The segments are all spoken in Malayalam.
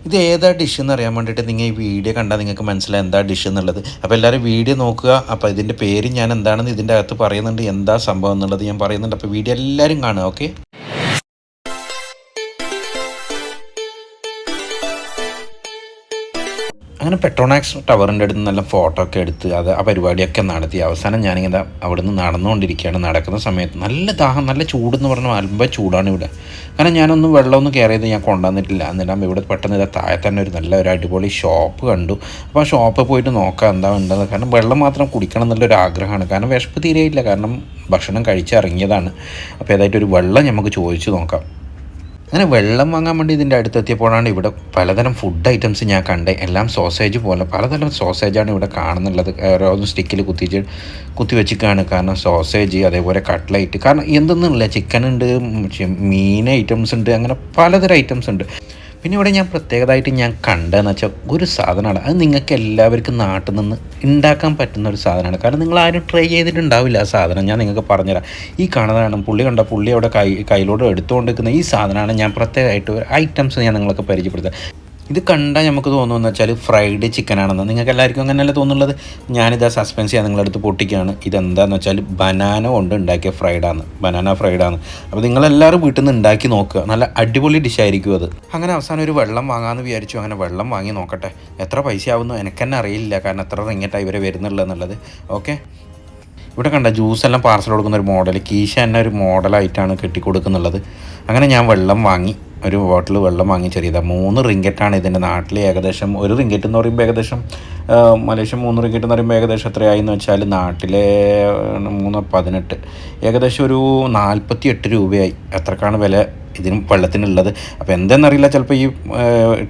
ഇത് ഏതാ ഡിഷ് എന്ന് അറിയാൻ വേണ്ടിയിട്ട് നിങ്ങൾ ഈ വീഡിയോ കണ്ടാൽ നിങ്ങൾക്ക് മനസ്സിലായി എന്താ ഡിഷ് എന്നുള്ളത്. അപ്പോൾ എല്ലാവരും വീഡിയോ നോക്കുക. അപ്പോൾ ഇതിൻ്റെ പേര് ഞാൻ എന്താണെന്ന് ഇതിൻ്റെ അകത്ത് പറയുന്നുണ്ട്, എന്താ സംഭവം എന്നുള്ളത് ഞാൻ പറയുന്നുണ്ട്. അപ്പോൾ വീഡിയോ എല്ലാവരും കാണുക. ഓക്കെ. അങ്ങനെ പെട്രോണാക്സ് ടവറിൻ്റെ അടുത്ത് നല്ല ഫോട്ടോ ഒക്കെ എടുത്ത് ആ പരിപാടിയൊക്കെ നടത്തി അവസാനം ഞാനിങ്ങനെ അവിടെ നിന്ന് നടന്നുകൊണ്ടിരിക്കുകയാണ്. നടക്കുന്ന സമയത്ത് നല്ല ദാഹം, നല്ല ചൂടെന്ന് പറഞ്ഞാൽ അൽമ്പ ചൂടാണ് ഇവിടെ. കാരണം ഞാനൊന്നും വെള്ളമൊന്നും കെയർ ചെയ്ത് ഞാൻ കൊണ്ടുവന്നിട്ടില്ല. എന്നിട്ട് ഇവിടെ പെട്ടെന്ന് താഴെ തന്നെ ഒരു അടിപൊളി ഷോപ്പ് കണ്ടു. അപ്പോൾ ആ ഷോപ്പിൽ പോയിട്ട് നോക്കാം എന്താ ഉണ്ടെന്ന്. കാരണം വെള്ളം മാത്രം കുടിക്കണം എന്നുള്ളൊരു ആഗ്രഹമാണ്. കാരണം വിശപ്പ് തീരെയില്ല, കാരണം ഭക്ഷണം കഴിച്ചിറങ്ങിയതാണ്. അപ്പോൾ ഏതായിട്ടൊരു വെള്ളം നമുക്ക് ചോദിച്ചു നോക്കാം. അങ്ങനെ വെള്ളം വാങ്ങാൻ വേണ്ടി ഇതിൻ്റെ അടുത്തെത്തിയപ്പോഴാണ് ഇവിടെ പലതരം ഫുഡ് ഐറ്റംസ് ഞാൻ കണ്ടത്. എല്ലാം സോസേജ് പോലെ പലതരം സോസേജാണ് ഇവിടെ കാണുന്നുള്ളത്. ഓരോ സ്റ്റിക്കിൽ കുത്തി വെച്ചിക്കാണ്. കാരണം സോസേജ്, അതേപോലെ കട്ട്ലൈറ്റ്, കാരണം എന്തെന്നില്ല, ചിക്കൻ ഉണ്ട്, മീൻ ഐറ്റംസ് ഉണ്ട്, അങ്ങനെ പലതരം ഐറ്റംസ് ഉണ്ട്. പിന്നെ ഇവിടെ ഞാൻ പ്രത്യേകമായിട്ട് ഞാൻ കണ്ടതെന്ന് വെച്ചാൽ ഒരു സാധനമാണ്. അത് നിങ്ങൾക്ക് എല്ലാവർക്കും നാട്ടിൽ നിന്ന് ഉണ്ടാക്കാൻ പറ്റുന്ന ഒരു സാധനമാണ്. കാരണം നിങ്ങൾ ആരും ട്രൈ ചെയ്തിട്ടുണ്ടാവില്ല ആ സാധനം. ഞാൻ നിങ്ങൾക്ക് പറഞ്ഞുതരാം. ഈ കാണുന്നതാണ് പുള്ളി അവിടെ കയ്യിലോട് എടുത്തുകൊണ്ടിരിക്കുന്ന ഈ സാധനമാണ്. ഞാൻ പ്രത്യേകമായിട്ട് ഒരു ഐറ്റംസ് ഞാൻ നിങ്ങൾക്ക് പരിചയപ്പെടുത്താം. ഇത് കണ്ടാൽ നമുക്ക് തോന്നുമെന്ന് വെച്ചാൽ ഫ്രൈഡ് ചിക്കനാണെന്ന്. നിങ്ങൾക്ക് എല്ലാവർക്കും അങ്ങനെയല്ല തോന്നുള്ളത്. ഞാനിത് സസ്പെൻസ് ചെയ്യാൻ നിങ്ങളടുത്ത് പൊട്ടിക്കുകയാണ്. ഇതെന്താണെന്ന് വെച്ചാൽ ബനാന കൊണ്ട് ഉണ്ടാക്കിയ ബനാന ഫ്രൈഡാണ്. അപ്പോൾ നിങ്ങളെല്ലാവരും വീട്ടിൽ നിന്ന് ഉണ്ടാക്കി നോക്കുക. നല്ല അടിപൊളി ഡിഷായിരിക്കും അത്. അങ്ങനെ അവസാനം ഒരു വെള്ളം വാങ്ങാമെന്ന് വിചാരിച്ചു. അങ്ങനെ വെള്ളം വാങ്ങി നോക്കട്ടെ. എത്ര പൈസ ആവുന്നു എനിക്ക് തന്നെ അറിയില്ല, കാരണം എത്ര റിങ്ങറ്റാണ് ഇവരെ വരുന്നുള്ളത് എന്നുള്ളത്. ഓക്കെ. ഇവിടെ കണ്ട ജ്യൂസെല്ലാം പാർസൽ കൊടുക്കുന്ന ഒരു മോഡൽ, കീശ തന്നെ ഒരു മോഡലായിട്ടാണ് കെട്ടിക്കൊടുക്കുന്നുള്ളത്. അങ്ങനെ ഞാൻ വെള്ളം വാങ്ങി, ഒരു ബോട്ടിൽ വെള്ളം വാങ്ങി. ചെറിയതാണ് 3 റിങ്കറ്റാണ് ഇതിൻ്റെ നാട്ടിൽ. ഏകദേശം 1 റിങ്കറ്റ് എന്ന് പറയുമ്പോൾ ഏകദേശം മലേഷ്യ 3 റിങ്കറ്റ് എന്ന് പറയുമ്പോൾ ഏകദേശം എത്രയായെന്ന് വെച്ചാൽ നാട്ടിലെ 3.18 ഏകദേശം ഒരു 48 രൂപയായി. അത്രക്കാണ് വില ഇതിനും വെള്ളത്തിനുള്ളത്. അപ്പോൾ എന്തെന്നറിയില്ല, ചിലപ്പോൾ ഈ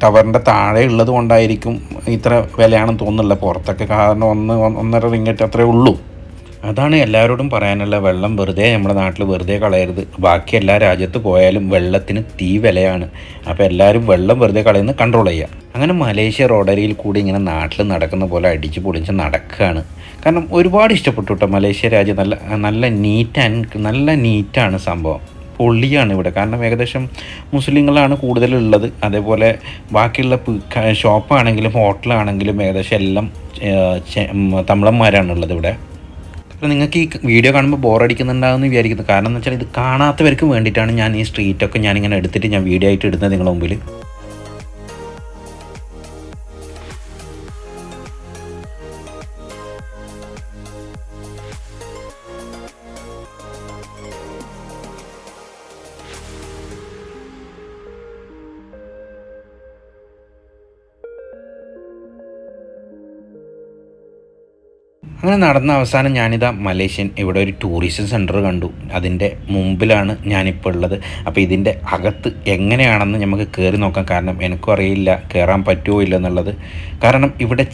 ടവറിൻ്റെ താഴെ ഉള്ളത് കൊണ്ടായിരിക്കും ഇത്ര വിലയാണെന്ന് തോന്നുന്നില്ല. പുറത്തൊക്കെ കാരണം 1.5 റിങ്കറ്റ് അത്രേ ഉള്ളൂ. അതാണ് എല്ലാവരോടും പറയാനുള്ള. വെള്ളം വെറുതെ നമ്മുടെ നാട്ടിൽ വെറുതെ കളയരുത്. ബാക്കി എല്ലാ രാജ്യത്ത് പോയാലും വെള്ളത്തിന് തീ വിലയാണ്. അപ്പോൾ എല്ലാവരും വെള്ളം വെറുതെ കളയുന്നത് കൺട്രോൾ ചെയ്യുക. അങ്ങനെ മലേഷ്യ റോഡരിയിൽ കൂടി ഇങ്ങനെ നാട്ടിൽ നടക്കുന്ന പോലെ അടിച്ച് പൊളിച്ച് നടക്കുകയാണ്. കാരണം ഒരുപാട് ഇഷ്ടപ്പെട്ടു കേട്ടോ മലേഷ്യ രാജ്യം. നല്ല നീറ്റാണ് സംഭവം. പൊള്ളിയാണ് ഇവിടെ. കാരണം ഏകദേശം മുസ്ലിങ്ങളാണ് കൂടുതലുള്ളത്. അതേപോലെ ബാക്കിയുള്ള ഷോപ്പാണെങ്കിലും ഹോട്ടലാണെങ്കിലും ഏകദേശം എല്ലാം തമിഴന്മാരാണുള്ളത് ഇവിടെ. അപ്പോൾ നിങ്ങൾക്ക് ഈ വീഡിയോ കാണുമ്പോൾ ബോറടിക്കുന്നുണ്ടാകുമെന്ന് വിചാരിക്കുന്നു. കാരണം എന്ന് വെച്ചാൽ ഇത് കാണാത്തവർക്ക് വേണ്ടിയിട്ടാണ് ഞാൻ ഈ സ്ട്രീറ്റൊക്കെ ഞാനിങ്ങനെ എടുത്തിട്ട് ഞാൻ വീഡിയോ ആയിട്ട് ഇടുന്നത് നിങ്ങളുടെ മുമ്പിൽ. അങ്ങനെ നടന്ന അവസാനം ഞാനിതാ മലേഷ്യൻ ഇവിടെ ഒരു ടൂറിസ്റ്റ് സെൻറ്റർ കണ്ടു. അതിൻ്റെ മുമ്പിലാണ് ഞാനിപ്പോൾ ഉള്ളത്. അപ്പോൾ ഇതിൻ്റെ അകത്ത് എങ്ങനെയാണെന്ന് നമുക്ക് കയറി നോക്കാം. കാരണം എനിക്കും അറിയില്ല കയറാൻ പറ്റുമോ ഇല്ലെന്നുള്ളത്. കാരണം ഇവിടെ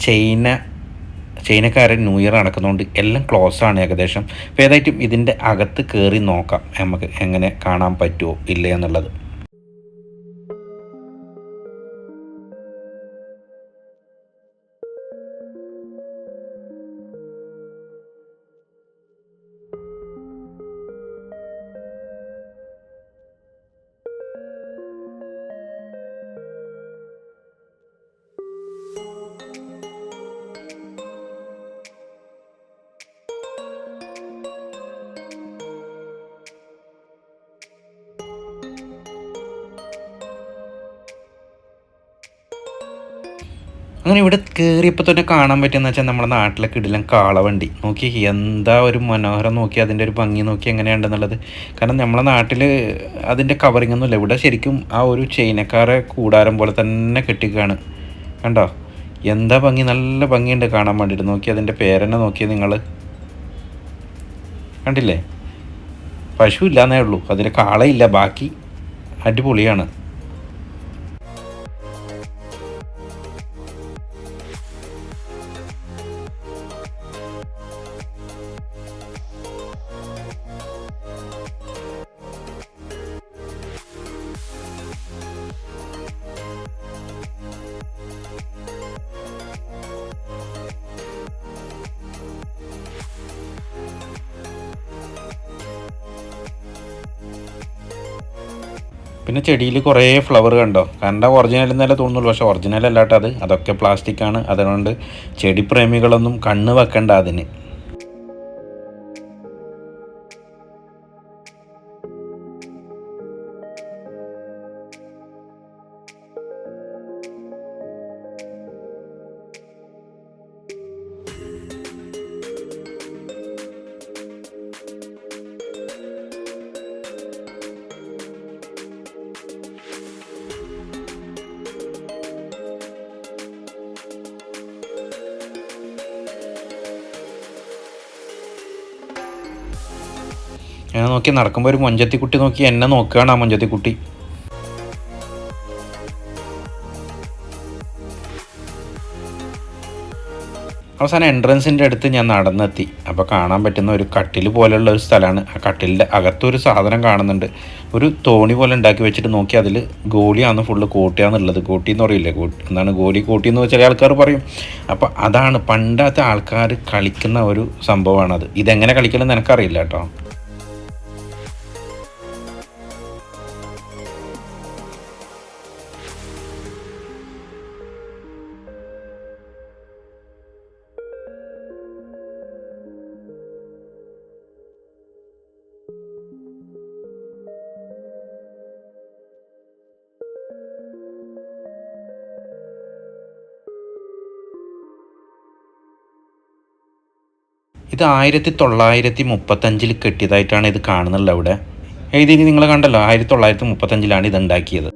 ചൈനക്കാരൻ ന്യൂ ഇയർ നടക്കുന്നതുകൊണ്ട് എല്ലാം ക്ലോസാണ് ഏകദേശം. അപ്പോൾ ഏതായിട്ടും ഇതിൻ്റെ അകത്ത് കയറി നോക്കാം നമുക്ക് എങ്ങനെ കാണാൻ പറ്റുമോ ഇല്ല എന്നുള്ളത്. അങ്ങനെ ഇവിടെ കയറിയപ്പോൾ തന്നെ കാണാൻ പറ്റുമെന്ന് വെച്ചാൽ നമ്മുടെ നാട്ടിലൊക്കെ ഇടലും കാളവണ്ടി നോക്കി. എന്താ ഒരു മനോഹരം നോക്കി, അതിൻ്റെ ഒരു ഭംഗി നോക്കി എങ്ങനെയുണ്ടെന്നുള്ളത്. കാരണം നമ്മളെ നാട്ടിൽ അതിൻ്റെ കവറിങ് ഒന്നുമില്ല. ഇവിടെ ശരിക്കും ആ ഒരു ചൈനക്കാരെ കൂടാരം പോലെ തന്നെ കെട്ടിക്കാണ്. കണ്ടോ എന്താ ഭംഗി, നല്ല ഭംഗിയുണ്ട് കാണാൻ വേണ്ടിയിട്ട്. നോക്കി അതിൻ്റെ പേരെന്നെ നോക്കിയാൽ നിങ്ങൾ കണ്ടില്ലേ. പശു ഇല്ലാന്നേ ഉള്ളൂ, അതിന് കാളയില്ല, ബാക്കി അടിപൊളിയാണ്. പിന്നെ ചെടിയിൽ കുറേ ഫ്ലവർ കണ്ടോ, കണ്ട ഒറിജിനൽ എന്നല്ല തോന്നുള്ളൂ, പക്ഷേ ഒറിജിനൽ അല്ലാട്ടോ അതൊക്കെ പ്ലാസ്റ്റിക്കാണ്. അതുകൊണ്ട് ചെടി പ്രേമികളൊന്നും കണ്ണ് വെക്കണ്ട അതിന്. ഞാൻ നോക്കി നടക്കുമ്പോൾ ഒരു മൊഞ്ചത്തിക്കുട്ടി നോക്കി എന്നെ നോക്കുകയാണ് ആ മൊഞ്ചത്തിക്കുട്ടി. അവസാനം എൻട്രൻസിൻ്റെ അടുത്ത് ഞാൻ നടന്നെത്തി. അപ്പോൾ കാണാൻ പറ്റുന്ന ഒരു കട്ടിൽ പോലെയുള്ള ഒരു സ്ഥലമാണ്. ആ കട്ടിലിൻ്റെ അകത്തൊരു സാധനം കാണുന്നുണ്ട്. ഒരു തോണി പോലെ ഉണ്ടാക്കി വെച്ചിട്ട് നോക്കി അതിൽ ഗോലിയാണ് ഫുള്ള് കോട്ടിയാന്നുള്ളത്. കോട്ടി എന്ന് പറയില്ലേ, എന്താണ് ഗോലി കോട്ടി എന്ന് ചില ആൾക്കാർ പറയും. അപ്പോൾ അതാണ് പണ്ടത്തെ ആൾക്കാർ കളിക്കുന്ന ഒരു സംഭവമാണത്. ഇതെങ്ങനെ കളിക്കണമെന്ന് എനിക്കറിയില്ല കേട്ടോ. ഇത് 1935 കെട്ടിയതായിട്ടാണ് ഇത് കാണുന്നുള്ളത്. അവിടെ എഴുതി നിങ്ങൾ കണ്ടല്ലോ, 1935 ഇത് ഉണ്ടാക്കിയത്.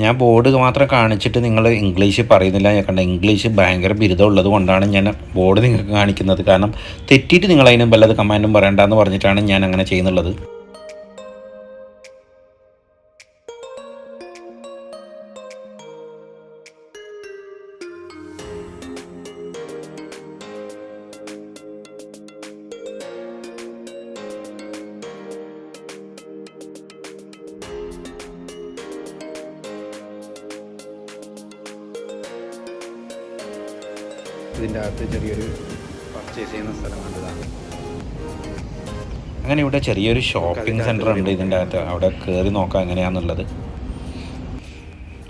ഞാൻ ബോർഡ് മാത്രം കാണിച്ചിട്ട് നിങ്ങൾ ഇംഗ്ലീഷ് പറയുന്നില്ല. ഞാൻ കണ്ട ഇംഗ്ലീഷ് ഭയങ്കര ബിരുദം ഉള്ളത് കൊണ്ടാണ് ഞാൻ ബോർഡ് നിങ്ങൾക്ക് കാണിക്കുന്നത്. കാരണം തെറ്റിയിട്ട് നിങ്ങൾ അതിനും വല്ലത് കമാൻഡും പറയണ്ടെന്ന് പറഞ്ഞിട്ടാണ് ഞാൻ അങ്ങനെ ചെയ്യുന്നുള്ളത്. ഇതിൻ്റെ അകത്ത് ചെറിയൊരു പർച്ചേസ് ചെയ്യുന്ന സ്ഥലം കണ്ടതാണ്. അങ്ങനെ ഇവിടെ ചെറിയൊരു ഷോപ്പിംഗ് സെൻറ്റർ ഉണ്ട് ഇതിൻ്റെ അകത്ത്. അവിടെ കയറി നോക്കാം എങ്ങനെയാണെന്നുള്ളത്.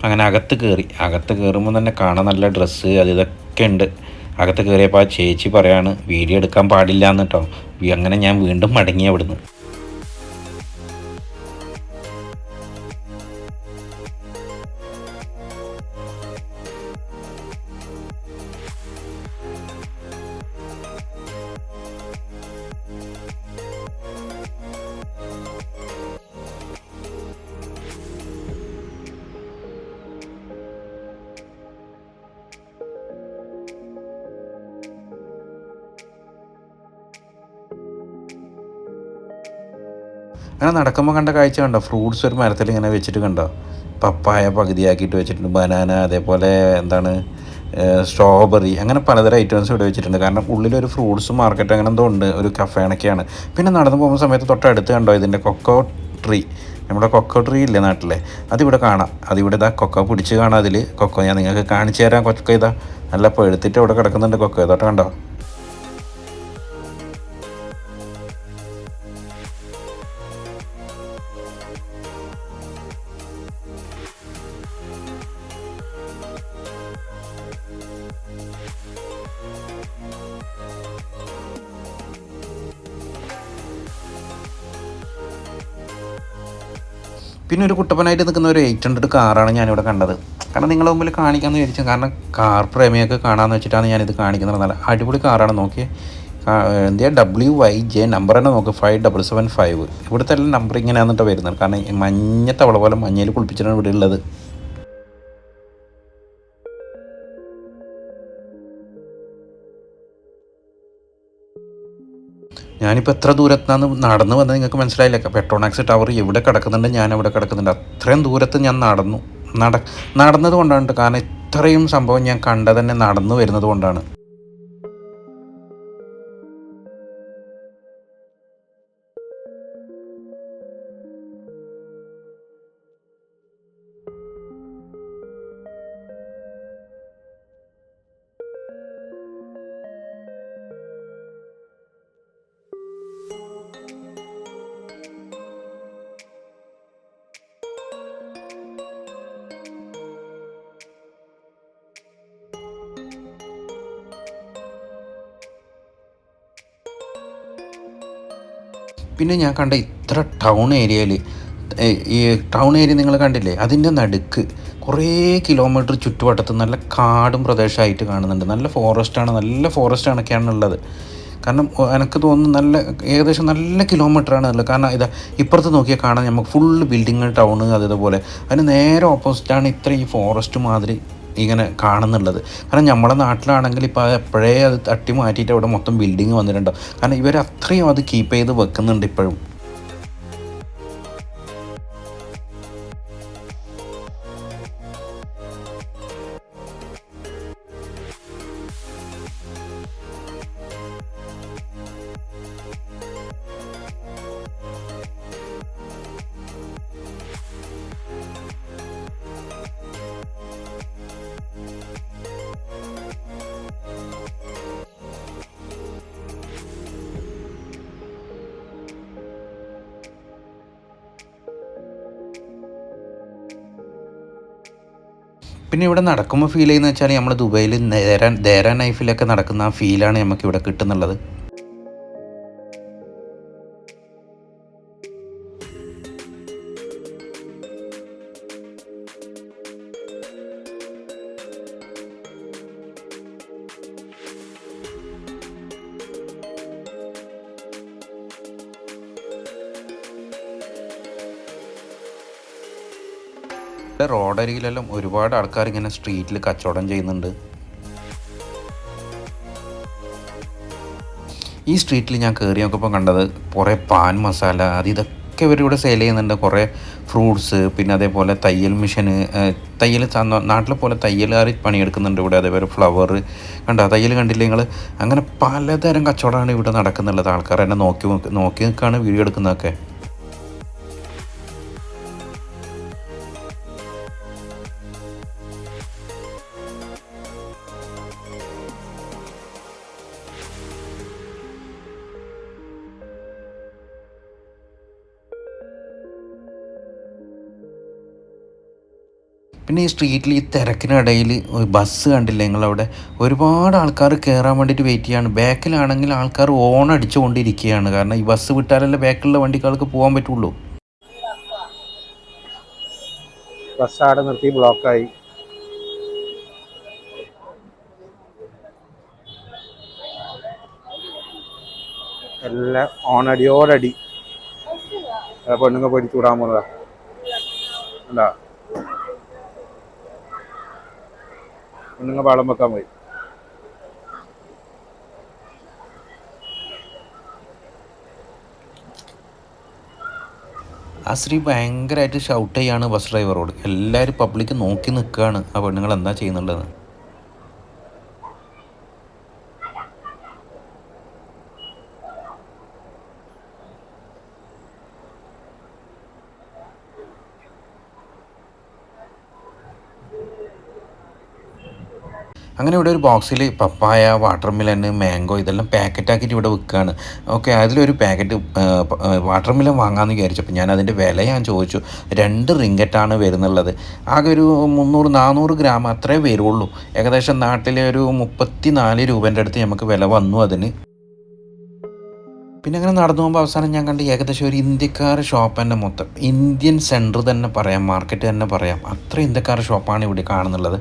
അങ്ങനെ അകത്ത് കയറുമ്പോൾ തന്നെ കാണാൻ നല്ല ഡ്രസ്സ് ഇതൊക്കെ ഉണ്ട്. അകത്ത് കയറിയപ്പോൾ ആ ചേച്ചി പറയാണ് വീഡിയോ എടുക്കാൻ പാടില്ല എന്ന് കേട്ടോ. അങ്ങനെ ഞാൻ വീണ്ടും മടങ്ങി അവിടുന്ന്. അങ്ങനെ നടക്കുമ്പോൾ കണ്ട കാഴ്ച കണ്ടോ, ഫ്രൂട്ട്സ് ഒരു മരത്തിൽ ഇങ്ങനെ വെച്ചിട്ട് കണ്ടോ, പപ്പായ പകുതിയാക്കിയിട്ട് വെച്ചിട്ടുണ്ട്, ബനാന, അതേപോലെ എന്താണ് സ്ട്രോബെറി, അങ്ങനെ പലതരം ഐറ്റംസ് ഇവിടെ വെച്ചിട്ടുണ്ട്. കാരണം ഉള്ളിലൊരു ഫ്രൂട്ട്സ് മാർക്കറ്റ് അങ്ങനെ എന്തോ ഉണ്ട്, ഒരു കഫേണൊക്കെയാണ്. പിന്നെ നടന്നു പോകുന്ന സമയത്ത് തൊട്ടടുത്ത് കണ്ടോ ഇതിൻ്റെ കൊക്കോ ട്രീ, നമ്മുടെ കൊക്കോ ട്രീ ഇല്ലേ നാട്ടിലെ, അതിവിടെ കാണാം. അതിവിടെ ഇതാ കൊക്കോ പിടിച്ച് കാണാം. അതിൽ കൊക്കോ ഞാൻ നിങ്ങൾക്ക് കാണിച്ചു തരാം. കൊക്കോ ഇതാ നല്ല പഴുത്തിട്ട് ഇവിടെ കിടക്കുന്നുണ്ട് കൊക്കോ. ഇതോട്ട് കണ്ടോ. പിന്നെ ഒരു കുട്ടപ്പനായിട്ട് നിൽക്കുന്ന ഒരു 800 കാറാണ് ഞാനിവിടെ കണ്ടത്. കാരണം നിങ്ങളുടെ മുമ്പിൽ കാണിക്കാമെന്ന് വിചാരിച്ചു. കാരണം കാർ പ്രേമിയൊക്കെ കാണാമെന്ന് വെച്ചിട്ടാണ് ഞാനിത് കാണിക്കുന്നത്. നല്ല അടിപൊളി കാറാണ്. നോക്കി എന്തിയാ WYJ നമ്പർ തന്നെ നോക്ക് 5775. ഇവിടുത്തെ എല്ലാം നമ്പർ ഇങ്ങനെയാണെന്നിട്ട് വരുന്നത്. കാരണം മഞ്ഞ തവള പോലെ മഞ്ഞയിൽ കുളിപ്പിച്ചിട്ടാണ് ഇവിടെ ഉള്ളത്. ഞാനിപ്പോൾ എത്ര ദൂരത്താണ് നടന്നു വന്നത് നിങ്ങൾക്ക് മനസ്സിലായില്ല. പെട്രോണാക്സ് ടവർ എവിടെ കിടക്കുന്നുണ്ട്, ഞാൻ എവിടെ കിടക്കുന്നുണ്ട്. അത്രയും ദൂരത്ത് ഞാൻ നടന്നത് കൊണ്ടാണ്. കാരണം ഇത്രയും സംഭവം ഞാൻ കണ്ടത് തന്നെ നടന്നു വരുന്നത് കൊണ്ടാണ്. പിന്നെ ഞാൻ കണ്ട ഇത്ര ടൗൺ ഏരിയയിൽ, ഈ ടൗൺ ഏരിയ നിങ്ങൾ കണ്ടില്ലേ, അതിൻ്റെ നടുക്ക് കുറേ കിലോമീറ്റർ ചുറ്റുവട്ടത്ത് നല്ല കാടും പ്രദേശമായിട്ട് കാണുന്നുണ്ട്. നല്ല ഫോറസ്റ്റാണ്, നല്ല ഫോറസ്റ്റാണൊക്കെയാണ് ഉള്ളത്. കാരണം എനിക്ക് തോന്നുന്നു നല്ല ഏകദേശം നല്ല കിലോമീറ്ററാണ് ഉള്ളത്. കാരണം ഇതാ ഇപ്പുറത്ത് നോക്കിയാൽ കാണാൻ നമുക്ക് ഫുള്ള് ബിൽഡിങ് ടൗണ് അതേപോലെ. അതിന് നേരെ ഓപ്പോസിറ്റാണ് ഇത്ര ഈ ഫോറസ്റ്റ് മാതിരി ഇങ്ങനെ കാണുന്നുള്ളത്. കാരണം നമ്മളെ നാട്ടിലാണെങ്കിൽ ഇപ്പോൾ എപ്പോഴേ അത് തട്ടി മാറ്റിയിട്ട് അവിടെ മൊത്തം ബിൽഡിങ് വന്നിട്ടുണ്ടാവും. കാരണം ഇവർ അത്രയും അത് കീപ്പ് ചെയ്ത് വെക്കുന്നുണ്ട് ഇപ്പോഴും. പിന്നെ ഇവിടെ നടക്കുമ്പോൾ ഫീൽ ചെയ്യുന്നത് വെച്ചാൽ നമ്മൾ ദുബൈയിൽ ദേരാ നൈഫിലൊക്കെ നടക്കുന്ന ആ ഫീലാണ് നമുക്കിവിടെ കിട്ടുന്നുള്ളത്. റോഡരികിലെല്ലാം ഒരുപാട് ആൾക്കാർ ഇങ്ങനെ സ്ട്രീറ്റിൽ കച്ചവടം ചെയ്യുന്നുണ്ട്. ഈ സ്ട്രീറ്റിൽ ഞാൻ കയറി നോക്കിയപ്പോൾ കണ്ടത് കുറേ പാൻ മസാല ഇതൊക്കെ ഇവരിവിടെ സെയിൽ ചെയ്യുന്നുണ്ട്. കുറേ ഫ്രൂട്ട്സ്, പിന്നെ അതേപോലെ തയ്യൽ മിഷന്, തയ്യൽ നാട്ടിലെ പോലെ തയ്യലുകാർ പണിയെടുക്കുന്നുണ്ട് ഇവിടെ. അതേപോലെ ഫ്ലവർ കണ്ടോ, തയ്യൽ കണ്ടില്ലേ നിങ്ങൾ? അങ്ങനെ പലതരം കച്ചവടമാണ് ഇവിടെ നടക്കുന്നുള്ളത്. ആൾക്കാർ എന്നെ നോക്കി നിൽക്കുകയാണ് വീഡിയോ എടുക്കുന്നതൊക്കെ. പിന്നെ ഈ സ്ട്രീറ്റിൽ ഈ തിരക്കിനിടയിൽ ബസ് കണ്ടില്ലേ നിങ്ങളവിടെ? ഒരുപാട് ആൾക്കാർ കയറാൻ വേണ്ടിയിട്ട് വെയിറ്റ് ചെയ്യാണ്. ബാക്കിലാണെങ്കിൽ ആൾക്കാർ ഓൺ അടിച്ചുകൊണ്ടിരിക്കുകയാണ്. കാരണം ഈ ബസ് വിട്ടാലല്ലേ ബാക്കിലുള്ള വണ്ടികൾക്ക് പോകാൻ പറ്റുള്ളൂ. ബസ് ആടെ നിർത്തി ബ്ലോക്കായി. എല്ലാം ഓണടിയോടടി. പെണ്ണുങ്ങൾ പോയിട്ട് ചൂടാൻ പോകുന്നതാ. എന്താ പെണ്ണുങ്ങൾ പാളം വെക്കാൻ പോയി. ആ സ്ത്രീ ഭയങ്കരമായിട്ട് ഷൗട്ട് ചെയ്യാണ് ബസ് ഡ്രൈവറോട്. എല്ലാവരും പബ്ലിക്ക് നോക്കി നിൽക്കുകയാണ് ആ പെണ്ണുങ്ങൾ എന്താ ചെയ്യുന്നുള്ളത്. അങ്ങനെ ഇവിടെ ഒരു ബോക്സിൽ പപ്പായ, വാട്ടർ മിലൻ, മാംഗോ ഇതെല്ലാം പാക്കറ്റാക്കിയിട്ട് ഇവിടെ വിൽക്കുകയാണ്. ഓക്കെ, അതിലൊരു പാക്കറ്റ് വാട്ടർ മിലൻ വാങ്ങാമെന്ന് വിചാരിച്ചപ്പോൾ ഞാൻ അതിൻ്റെ വില ചോദിച്ചു. 2 റിങ്കറ്റാണ് വരുന്നുള്ളത്. ആകെ ഒരു 300-400 ഗ്രാം അത്രേ വരുള്ളൂ. ഏകദേശം നാട്ടിലെ ഒരു 34 രൂപേൻ്റെ അടുത്ത് നമുക്ക് വില വന്നു അതിന്. പിന്നെ അങ്ങനെ നടന്നു പോകുമ്പോൾ അവസാനം ഞാൻ കണ്ട് ഏകദേശം ഒരു ഇന്ത്യക്കാർ ഷോപ്പ് തന്നെ, മൊത്തം ഇന്ത്യൻ സെൻറ്റർ തന്നെ പറയാം, മാർക്കറ്റ് തന്നെ പറയാം. അത്ര ഇന്ത്യക്കാരുടെ ഷോപ്പാണ് ഇവിടെ കാണുന്നുള്ളത്.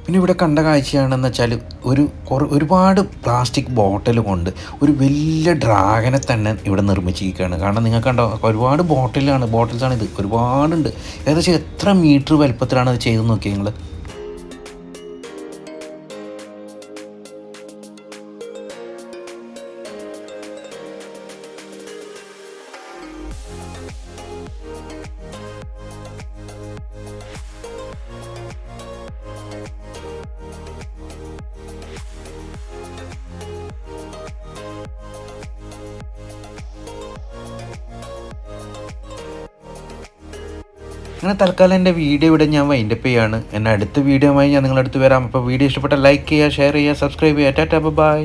പിന്നെ ഇവിടെ കണ്ട കാഴ്ചയാണെന്ന് വെച്ചാൽ ഒരുപാട് പ്ലാസ്റ്റിക് ബോട്ടിൽ കൊണ്ട് ഒരു വലിയ ഡ്രാഗനെ തന്നെ ഇവിടെ നിർമ്മിച്ചിരിക്കുകയാണ്. കാരണം നിങ്ങൾക്ക് കണ്ടോ, ഒരുപാട് ബോട്ടിൽസാണ് ഇത്, ഒരുപാടുണ്ട്. ഏകദേശം എത്ര മീറ്റർ വലുപ്പത്തിലാണ് അത് ചെയ്ത് നോക്കിയത് നിങ്ങൾ? അങ്ങനെ തൽക്കാലം എൻ്റെ വീഡിയോ ഇവിടെ ഞാൻ വൈൻഡപ്പ് ചെയ്യാണ്. എന്നെ അടുത്ത വീഡിയോയുമായി ഞാൻ നിങ്ങളുടെ അടുത്ത് വരാം. അപ്പോൾ വീഡിയോ ഇഷ്ടപ്പെട്ട ലൈക്ക് ചെയ്യുക, ഷെയർ ചെയ്യുക, സബ്സ്ക്രൈബ് ചെയ്യുക. Tata bye.